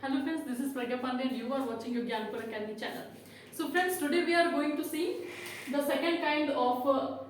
Hello friends, this is Pragya Pandey and you are watching your Gyanpur Academy channel. So friends, today we are going to see the second kind of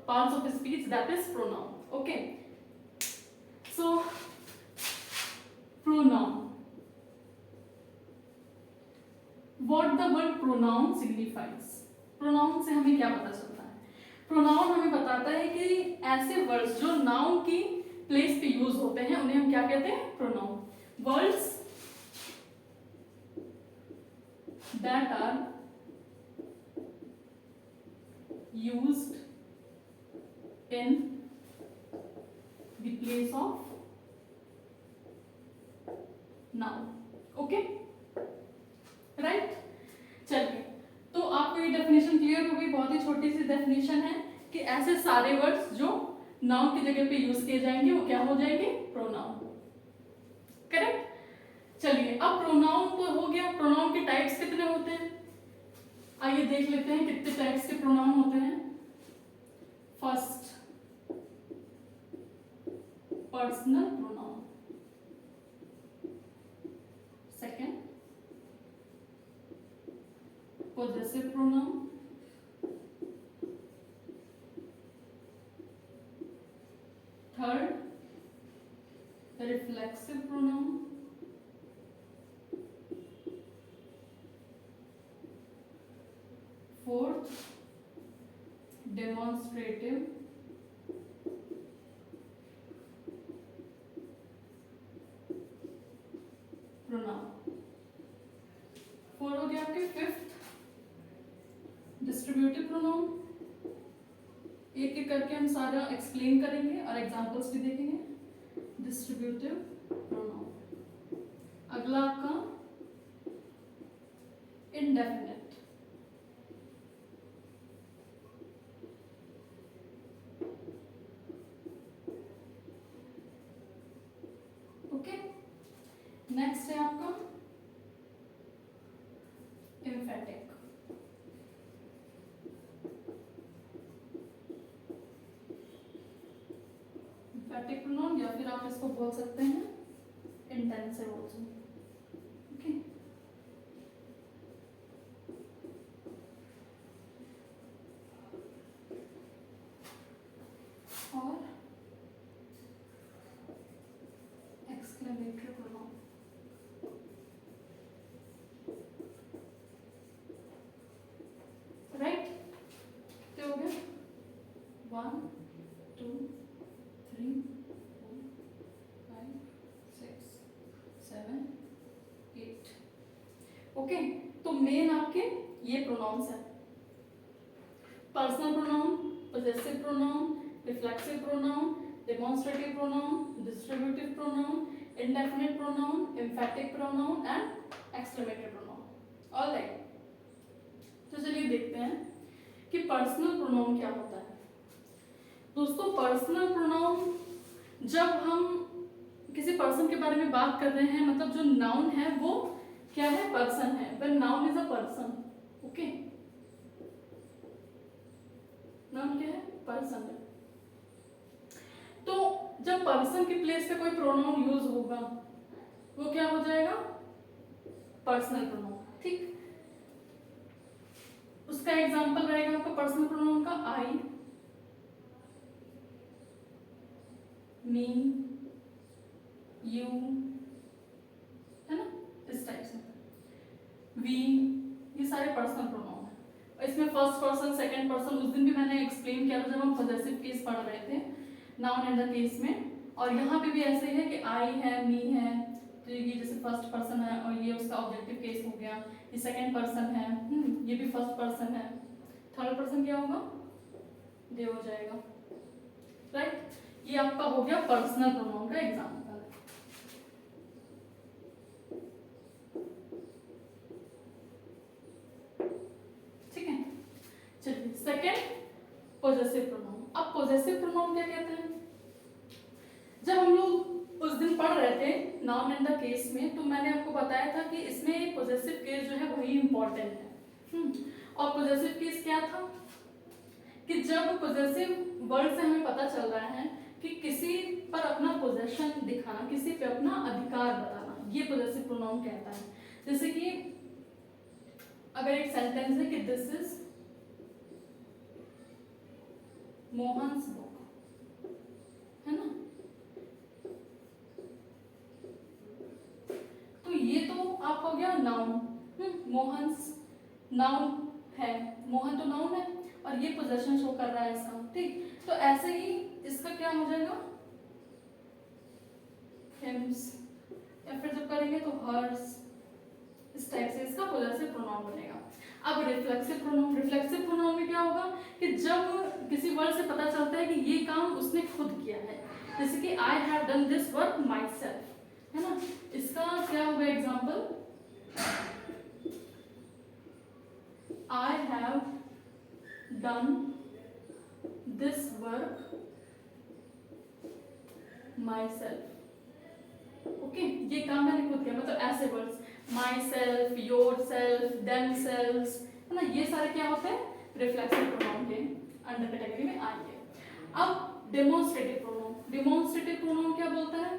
parts of speech, that is pronoun. Okay. So pronoun. What the word pronoun signifies? Pronoun से हमें क्या पता चलता है? Pronoun हमें बताता है कि ऐसे words जो noun की place पे use होते हैं उन्हें हम क्या कहते हैं? Pronoun. Words that are used in the place of noun. Okay? Right चलिए, तो आपको ये डेफिनेशन क्लियर हो गई। बहुत ही छोटी सी डेफिनेशन है कि ऐसे सारे वर्ड्स जो नाउन की जगह पे यूज किए जाएंगे वो क्या हो जाएंगे? प्रोनाउन। करेक्ट। चलिए, अब प्रोनाउन तो हो गया। प्रोनाउन के टाइप्स कितने होते हैं? आइए देख लेते हैं कितने टाइप्स के प्रोनाउन होते हैं। First, personal pronoun. Second, possessive pronoun. Third, reflexive pronoun. Fourth, demonstrative. Pronoun. Four हो गया आपके। Fifth, distributive pronoun. एक एक करके हम सारा एक्सप्लेन करेंगे और एग्जांपल्स भी देखेंगे। Distributive pronoun. अगला आपका इंडेफिनिट। ओके, नेक्स्ट है आपका एम्फेटिक। एम्फेटिक प्रोनाउन या फिर आप इसको बोल सकते हैं इंटेंसिव आल्सो। ओके, और एक्सक्लेमेटरी प्रोनाउन। राइट, तो हो गया 1 2 3 4 5 6 7 8। ओके, तो मेन आपके ये प्रोनाउंस है। Personal pronoun, possessive pronoun, reflexive pronoun, demonstrative pronoun, distributive pronoun, indefinite pronoun, emphatic pronoun and exclamatory pronoun. Alright, तो चलिए देखते हैं कि पर्सनल प्रोनाउन क्या होता है। दोस्तों, पर्सनल प्रोनाउन जब हम किसी पर्सन के बारे में बात कर रहे हैं, मतलब जो नाउन है वो क्या है? पर्सन है। When noun is a person. Okay, noun क्या है? पर्सन है। तो जब पर्सन की प्लेस पे कोई प्रोनाउन यूज होगा वो क्या हो जाएगा? Personal pronoun. ठीक, उसका एग्जांपल रहेगा आपका पर्सनल प्रोनाउन का आई, मी, यू, है ना, इस टाइप से। वी, ये सारे पर्सनल प्रोनाउन है। इसमें फर्स्ट पर्सन, सेकंड पर्सन, उस दिन भी मैंने एक्सप्लेन किया था जब हम पॉजेसिव केस पढ़ रहे थे नाउन एंड द केस में। और यहाँ पे भी ऐसे ही है कि आई है, मी है, तो ये जैसे फर्स्ट पर्सन है और ये उसका ऑब्जेक्टिव केस हो गया। ये सेकंड पर्सन है, ये भी फर्स्ट पर्सन है। थर्ड पर्सन क्या होगा? दे हो जाएगा। राइट, ये आपका हो गया पर्सनल प्रोनाउन का एग्जांपल। ठीक है, चलिए सेकंड, पोजेसिव प्रोनाउन। अब पोजेसिव प्रोनाउन क्या कहते हैं? जब हम लोग उस दिन पढ़ रहे थे नाउन एंड द केस में, तो मैंने आपको बताया था कि इसमें पोजेसिव केस जो है वही इंपॉर्टेंट है। और पोजेसिव केस क्या था कि जब पोजेसिव वर्ड से हमें पता चल रहा है कि किसी पर अपना पोजेशन दिखाना, किसी पे अपना अधिकार बताना, ये पोजेसिव प्रोनाउन कहता है। जैसे कि अगर एक सेंटेंस है कि दिस इज मोहन्स बुक, है ना, तो ये तो आपका हो गया नाउन। मोहन्स नाउन है, मोहन तो नाउन है और ये पोजेशन शो कर रहा है इसका, ठीक। तो ऐसे ही इसका क्या हो जाएगा, हिम्स, या फिर जब करेंगे तो हर्स, इस टाइप से इसका पोजेसिव प्रोनाउन बनेगा। अब रिफ्लेक्सिव प्रोनाउन, रिफ्लेक्सिव प्रोनाउन में क्या होगा कि जब किसी वर्ड से पता चलता है कि ये काम उसने खुद किया है, जैसे कि I have done this work my self, है ना, इसका क्या होगा example, I have done this work my self, okay, ये काम मैंने खुद किया, मतलब ऐसे words my self, your self, them selves, है ना, ये सारे क्या होते हैं रिफ्लेक्सिव प्रोनाउन के अंडर कैटेगरी में आएंगे। अब डेमोन्स्ट्रेटिव प्रोनाउन, डेमोन्स्ट्रेटिव प्रोनाउन क्या बोलता है,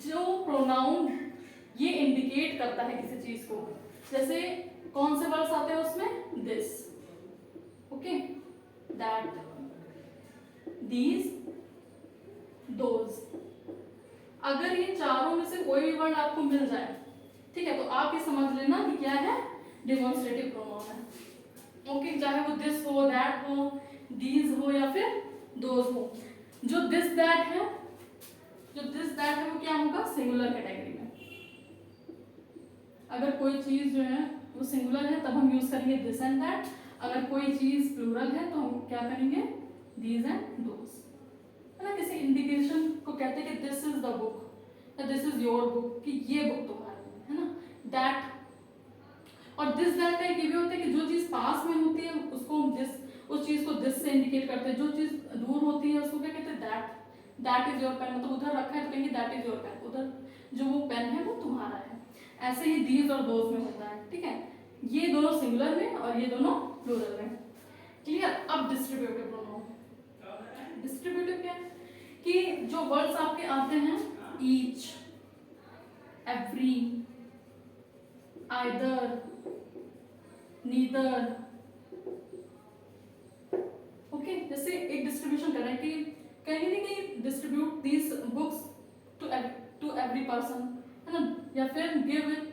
जो प्रोनाउन ये इंडिकेट करता है किसी चीज को, जैसे कौन से वर्ड्स आते हैं उसमें, this, okay, that, these, those, अगर ये चारों में से कोई भी वर्ड आपको मिल जाए, ठीक है, तो आप ये समझ लेना कि क्या है, डेमोन्स्ट्रेटिव प्रोनाउन है, ओके, चाहे वो दिस हो, दैट हो, दीज हो या फिर दोज हो। जो दिस दैट है, जो दिस दैट है वो क्या होगा, सिंगुलर कैटेगरी में, अगर कोई चीज जो है वो सिंगुलर है तब हम यूज करेंगे दिस एंड दैट, अगर कोई चीज प्लूरल है तो हम क्या करेंगे, दीज एंड दोज, है ना, किसी इंडिकेशन को कहते हैं कि दिस इज द बुक या दिस इज योर बुक, कि ये बुक तुम्हारी है ना, दैट, और दिस दैट का एक ये भी होता है कि जो चीज पास में होती है उसको हम दिस, उस चीज को दिस से इंडिकेट करते हैं, जो चीज दूर होती है उसको क्या कहते हैं, that, that is your pen, मतलब उधर रखा है तो कहेंगे दैट इज योर पेन, उधर जो वो पेन है वो तुम्हारा है। ऐसे ही दीज और दोज में होता है, ठीक है, ये दोनों सिंगुलर में और ये दोनों प्लूरल में, क्लियर। अब डिस्ट्रीब्यूटिव प्रोनाउन, डिस्ट्रीब्यूटिव क्या है कि जो वर्ड्स आपके आते हैं each, every, either, neither, okay, जैसे एक डिस्ट्रीब्यूशन कर रहे हैं कि कहेंगे नहीं कि distribute these books to every person, है ना, या फिर गिव इट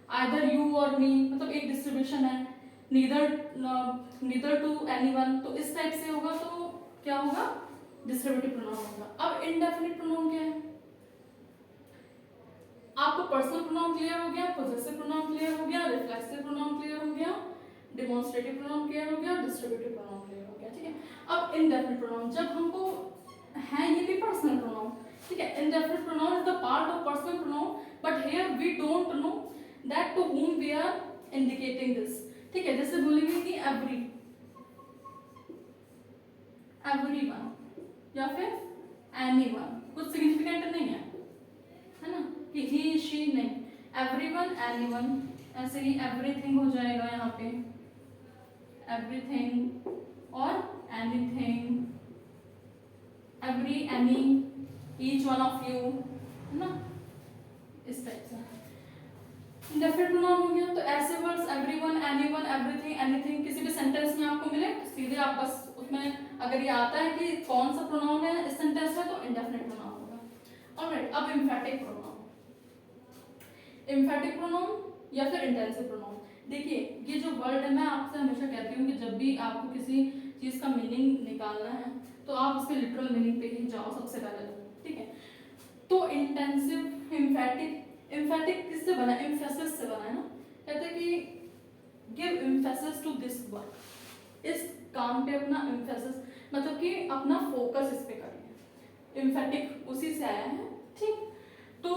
आइदर यू और मी, मतलब एक डिस्ट्रीब्यूशन है, नीदर टू एनीवन, तो इस टाइप से होगा, तो क्या होगा, डिस्ट्रीब्यूटिव प्रोनाउन होगा। अब इनडेफिनिट प्रोनाउन क्या है, आपको पर्सनल प्रोनाउन क्लियर हो गया, पोजेसिव प्रोनाउन क्लियर हो गया, रिफ्लेक्सिव प्रोनाउन क्लियर हो गया, डेमोन्स्ट्रेटिव प्रोनाउन क्लियर हो गया, डिस्ट्रीब्यूटिव प्रोनाउन क्लियर हो गया, ठीक है। अब इनडेफिनिट प्रोनाउन, जब हमको है ये भी पर्सनल प्रोनाउन, ठीक है, indefinite pronoun is the part of personal pronoun, but here we don't know that to whom we are indicating this, ठीक है, जैसे बोलेंगे कि एवरी, एवरीवन या फिर एनीवन, कुछ सिग्निफिकेंट नहीं है ना, कि ही शी नहीं, एवरीवन, एनीवन, ऐसे ही एवरीथिंग हो जाएगा यहाँ पे, एवरीथिंग और anything, every, any, each one of you, है ना, इस टाइप से इंडेफिनिट प्रोनाउन हो गया। तो ऐसे words everyone, anyone, everything, anything किसी भी सेंटेंस में आपको मिले तो सीधे आप बस उसमें अगर ये आता है कि कौन सा प्रोनाउन है इस सेंटेंस में तो इंडेफिनिट प्रोनाउन होगा। ऑलराइट, अब एम्फैटिक प्रोनाउन, एम्फैटिक प्रोनाउन या फिर इंटेंसिव प्रोनाउन। देखिए ये जो वर्ड है, मैं आपसे हमेशा कहती हूँ कि जब भी आपको किसी चीज का मीनिंग निकालना है तो आप उसके लिटरल मीनिंग पे ही जाओ सबसे पहले, ठीक है। तो इंटेंसिव, एम्फैटिक, एम्फैटिक किससे बना है, एम्फेसिस से बना है ना, कहते हैं कि give emphasis to this work, इस काम पे अपना एम्फेसिस, मतलब कि अपना फोकस इस पे करिए, एम्फैटिक उसी से आया है, ठीक। तो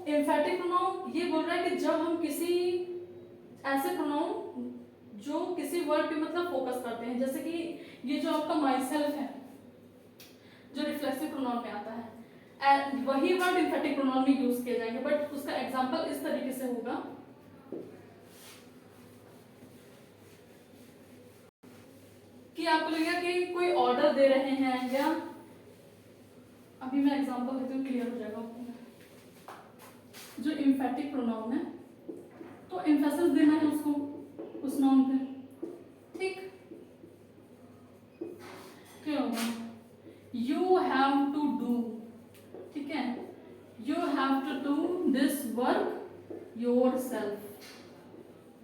एम्फैटिक प्रोनाउन ये बोल रहा है कि जब हम किसी ऐसे प्रोनाउन जो किसी वर्ड पे मतलब फोकस करते हैं, जैसे कि ये जो आपका माई सेल्फ है जो रिफ्लेक्सिव प्रोनाउन में आता है, वही वर्ड एम्फैटिक प्रोनाउन में यूज किए जाएंगे, बट उसका एग्जांपल इस तरीके से होगा कि आपको लगेगा कि कोई ऑर्डर दे रहे हैं, या अभी मैं एग्जांपल देती हूँ क्लियर हो जाएगा आपको। जो एम्फेटिक प्रोनाउन है तो एम्फेसिस देना है उसको, उस नाउन पे, ठीक। क्या होगा, यू हैव टू डू, ठीक है, you have to do this work yourself,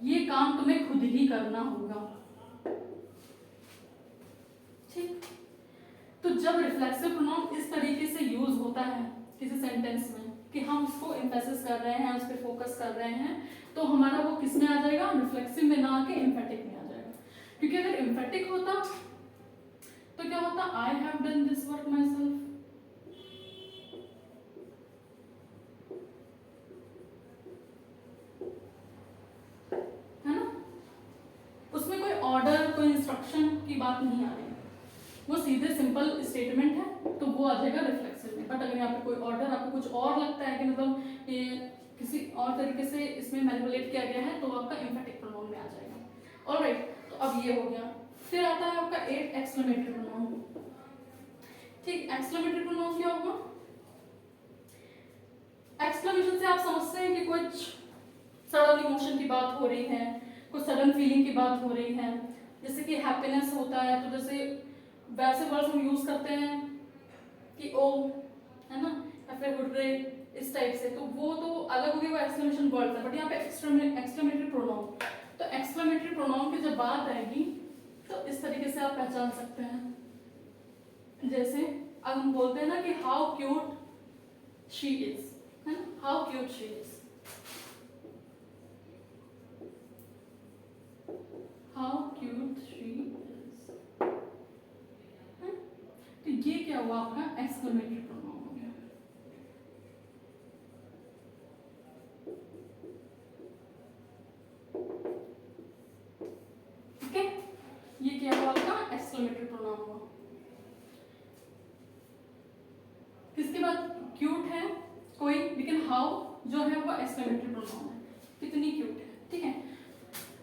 ये काम तुम्हें खुद ही करना होगा, ठीक। तो जब रिफ्लेक्सिव प्रोनाउन इस तरीके से यूज होता है किसी सेंटेंस में कि हम उसको एम्फेसिस कर रहे हैं, उस पर फोकस कर रहे हैं, तो हमारा वो किस में आ जाएगा, रिफ्लेक्सिव में ना आके एम्फेटिक में आ जाएगा। क्योंकि अगर एम्फेटिक होता तो क्या होता, I have done this work my self, है ना, उसमें कोई ऑर्डर कोई इंस्ट्रक्शन की बात नहीं आ रही, वो सीधे सिंपल स्टेटमेंट है, तो वो आ जाएगा रिफ्लेक्सिव में। बट अगर यहाँ पे कोई ऑर्डर आपको कुछ और लगता है कि मतलब ये किसी और तरीके से इसमें मैनिपुलेट किया गया है, तो आपका एम्फेटिक प्रोनाउन में आ जाएगा। ऑलराइट, तो अब ये हो गया। फिर आता है आपका 8 एक्सक्लेमेटरी प्रोनाउन, ठीक। एक्सक्लेमेटरी प्रोनाउन क्या होगा, एक्सक्लेमेशन से आप समझते हैं कि कुछ सडन इमोशन की बात हो रही है, कुछ सडन फीलिंग की बात हो रही है, जैसे कि हैप्पीनेस होता है तो जैसे वैसे वर्ड्स हम यूज करते हैं कि ओ, है ना, या फिर हुर्रे, इस टाइप से, तो वो तो अलग हो गया, वो एक्सक्लेमेशन वर्ड्स है। बट यहाँ पे एक्सक्लेमेटरी प्रोनाउन, तो एक्सक्लेमेटरी प्रोनाउन की जब बात आएगी तो इस तरीके से आप पहचान सकते हैं, जैसे अब हम बोलते हैं ना कि हाउ क्यूट शी इज, है ना, how cute she is, how cute she is, तो ये क्या हुआ आपका एक्सक्लेमेटरी प्रोनाउन हो गया। ठीक है, ये क्या हुआ आपका एक्सक्लेमेटरी प्रोनाउन हुआ। किसके बाद क्यूट है कोई, लेकिन हाउ जो है वो एक्सक्लेमेटरी प्रोनाउन है, कितनी क्यूट है, ठीक है,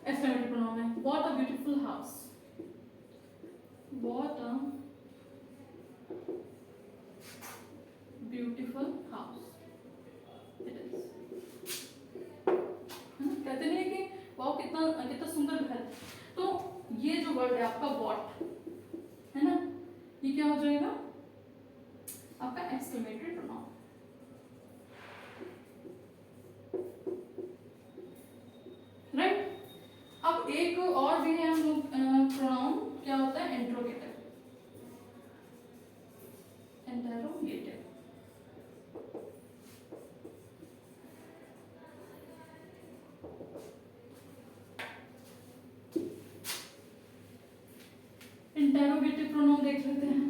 एक्सक्लेमेटरी प्रोनाउन है। What a beautiful house, what a beautiful house it is, कहते नहीं है कि वाओ कितना कितना सुंदर घर। तो ये जो वर्ड है आपका व्हाट, है ना, ये क्या हो जाएगा आपका एक्सक्लेमेटरी प्रोनाउन। राइट, अब एक और भी है हम लोग प्रोनाउन, क्या होता है इंट्रोगेटिव, इंटरोगेटिव, इंटरोगेटिव प्रोनाउन देख लेते हैं।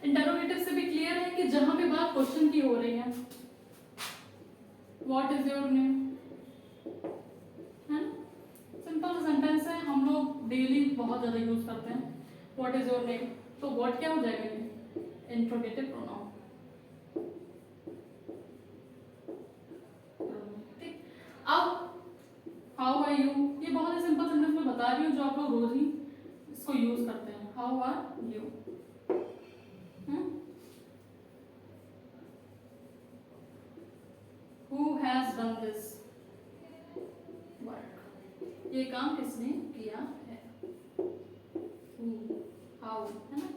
इंटरोगेटिव से भी क्लियर है कि जहां पे बात क्वेश्चन की हो रही है, व्हाट इज योर नेम, है ना, सिंपल सेंटेंस है, हम लोग डेली बहुत ज्यादा यूज करते हैं, व्हाट इज योर नेम, तो व्हाट क्या हो जाएगा, ये इंट्रोगेटिव प्रोनाउन, ठीक। अब हाउ आर यू, ये बहुत ही सिंपल सेंटेंस में बता रही हूँ जो आप लोग रोज ही इसको यूज करते हैं, how are you, who has done this work, ये काम किसने किया है, who, how, है ना,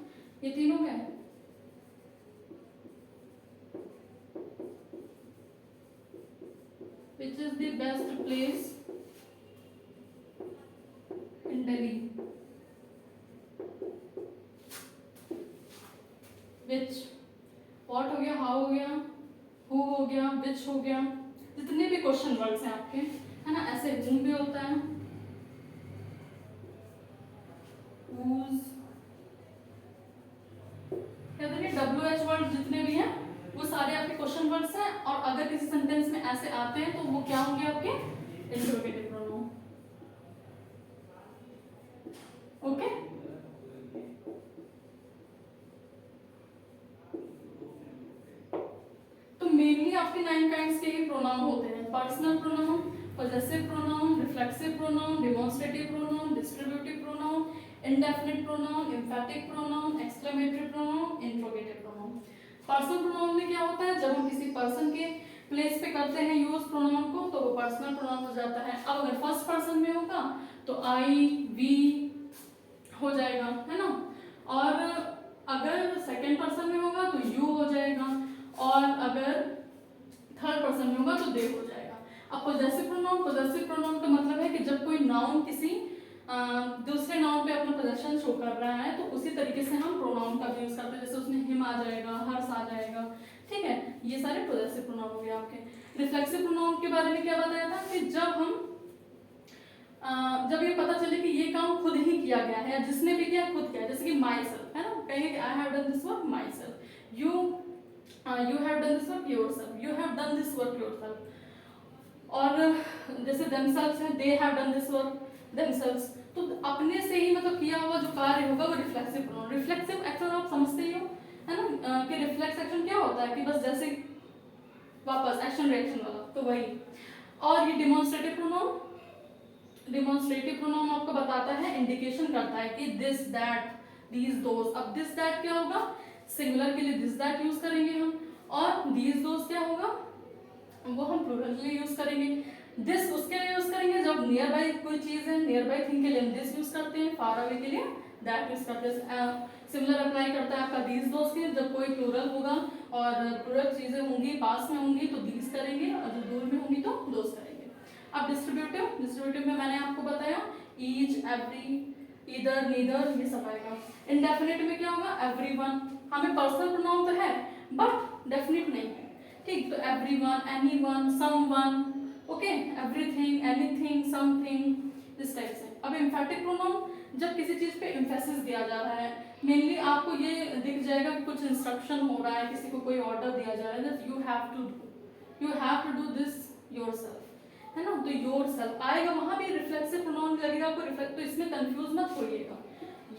ये तीनों क्या है, which is the best place in Delhi, which, what हो गया, how हो गया, who हो गया, which हो गया, जितने भी क्वेश्चन वर्ड्स हैं आपके, है ना, ऐसे whom भी होता है, whose, कहते हैं WH वर्ड जितने भी हैं वो सारे आपके क्वेश्चन वर्ड्स हैं, और अगर किसी सेंटेंस में ऐसे आते हैं तो वो क्या होंगे आपके इंट्रोगेटिव प्रोनाउन। ओके, तो मेनली आपके 9 काइंड्स के ही प्रोनाउन होते हैं, personal pronoun, possessive pronoun, reflexive pronoun, demonstrative pronoun, distributive pronoun, indefinite pronoun, एम्फैटिक pronoun, exclamatory pronoun, interrogative pronoun. Personal pronoun में क्या होता है, जब हम किसी पर्सन के प्लेस पे करते हैं यूज प्रोनाउन को तो वो पर्सनल प्रोनाउन हो जाता है। अब अगर फर्स्ट पर्सन में होगा तो आई, वी हो जाएगा, है ना। और अगर सेकंड पर्सन में होगा तो यू हो जाएगा, और अगर थर्ड पर्सन में होगा तो दे हो जाएगा। अब पोजेसिव प्रोनाउन का मतलब है कि जब कोई नाउन किसी दूसरे नाउन पे अपना पोजेशन शो कर रहा है तो उसी तरीके से हम प्रोनाउन का भी यूज करते हैं, जैसे उसमें हिम आ जाएगा, हर्ष आ जाएगा, ठीक है। ये सारे पोजेसिव प्रोनाउन हो गए आपके। रिफ्लेक्सिव प्रोनाउन के बारे में क्या बताया था कि जब ये पता चले कि ये काम खुद ही किया गया है, जिसने भी किया खुद किया, जैसे कि माई सेल्फ, है ना, कहेंगे कि I have done this work my self, you have done this work your self, you have done this work your self. और जैसे themselves है, they have done this work themselves, तो अपने से ही मतलब किया हुआ जो कार्य होगा वो रिफ्लेक्सिव प्रोनाउन। रिफ्लेक्सिव एक्शन आप समझते ही हो, है ना, कि रिफ्लेक्स एक्शन क्या होता है कि बस जैसे वापस एक्शन रिएक्शन वाला, तो वही। और ये डिमॉन्स्ट्रेटिव प्रोनाउन आपको बताता है, इंडिकेशन करता है कि दिस दैट दीज दोज। अब दिस दैट क्या होगा, सिंगुलर के लिए दिस दैट यूज करेंगे हम, और दीज दोज क्या होगा वो हम प्लूरल के लिए यूज करेंगे। दिस उसके लिए यूज करेंगे जब नियर बाई कोई चीज है, नियर बाई थिंग के लिए हम दिस यूज करते हैं, फार अवे के लिए दैट यूज करते हैं। सिमिलर अप्लाई करता है आपका दीज दोज के, जब कोई प्लूरल होगा और प्लूरल चीजें होंगी पास में होंगी तो दीज करेंगे, और जो दूर में होंगी तो दोज करेंगे। अब डिस्ट्रीब्यूटिव में मैंने आपको बताया ईच, एवरी, ईदर, नीदर, ये सब आएगा। इंडेफिनिट में क्या होगा, एवरीवन। हमें पर्सनल प्रोनाउन तो है बट डेफिनिट नहीं है, ठीक, तो everyone, anyone, someone, okay, everything, anything, something, इस टाइप से। अब एम्फैटिक प्रोनाउन जब किसी चीज पे एम्फेसिस दिया जा रहा है, मेनली आपको ये दिख जाएगा कि कुछ इंस्ट्रक्शन हो रहा है, किसी को कोई ऑर्डर दिया जा रहा है that you have to do this yourself, है ना, तो योरसेल्फ आएगा, वहां भी रिफ्लेक्सिव प्रोनाउन लगेगा आपको, रिफ्लेक्ट, तो इसमें कंफ्यूज मत होइएगा।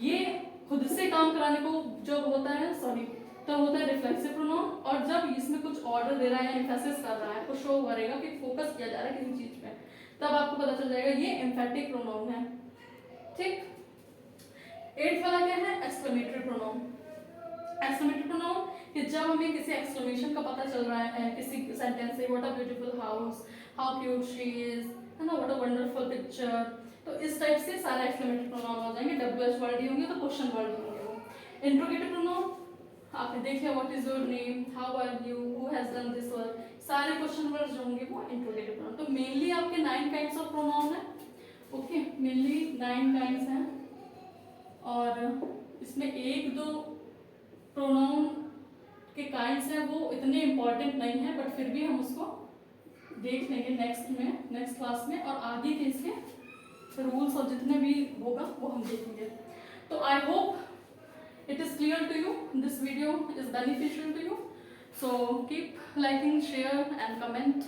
ये खुद से काम कराने को जब होता है, तो होता है रिफ्लेक्सिव प्रोनाउन, और जब इसमें कुछ ऑर्डर दे रहा है, एम्फेसिस कर रहा है, आपको शो करेगा कि फोकस किया जा रहा है किसी चीज पे, तब आपको पता चल जाएगा ये एम्फैटिक प्रोनाउन है, ठीक। 8th वाला क्या है, एक्सक्लेमेटरी प्रोनाउन। एक्सक्लेमेटरी प्रोनाउन कि जब हमें किसी एक्सक्लेमेशन का पता चल रहा है किसी सेंटेंस से, what a beautiful house, how cute she is, है ना, व्हाट अ वंडरफुल पिक्चर, तो इस टाइप से सारे एक्सक्लेमेटरी प्रोनाउन हो जाएंगे। WH वर्ड ही होंगे तो क्वेश्चन वर्ड ही होंगे वो। इंट्रोगेटिव प्रोनाउन आपने देख लिया, what is your name, how are you, who has done this work, सारे क्वेश्चन वर्ड्स जो होंगे वो इंट्रोगेटिव प्रोनाउन। तो मेनली आपके 9 काइंड्स ऑफ प्रोनाउन है, ओके, मेनली 9 काइंड्स हैं, और इसमें 1-2 प्रोनाउन के काइंड्स हैं वो इतने इंपॉर्टेंट नहीं है, बट फिर भी हम उसको देख लेंगे नेक्स्ट क्लास में, और आगे के इसके रूल्स और जितने भी होगा वो हम देखेंगे। तो I hope it is clear to you, this video is beneficial to you, so keep liking, share and comment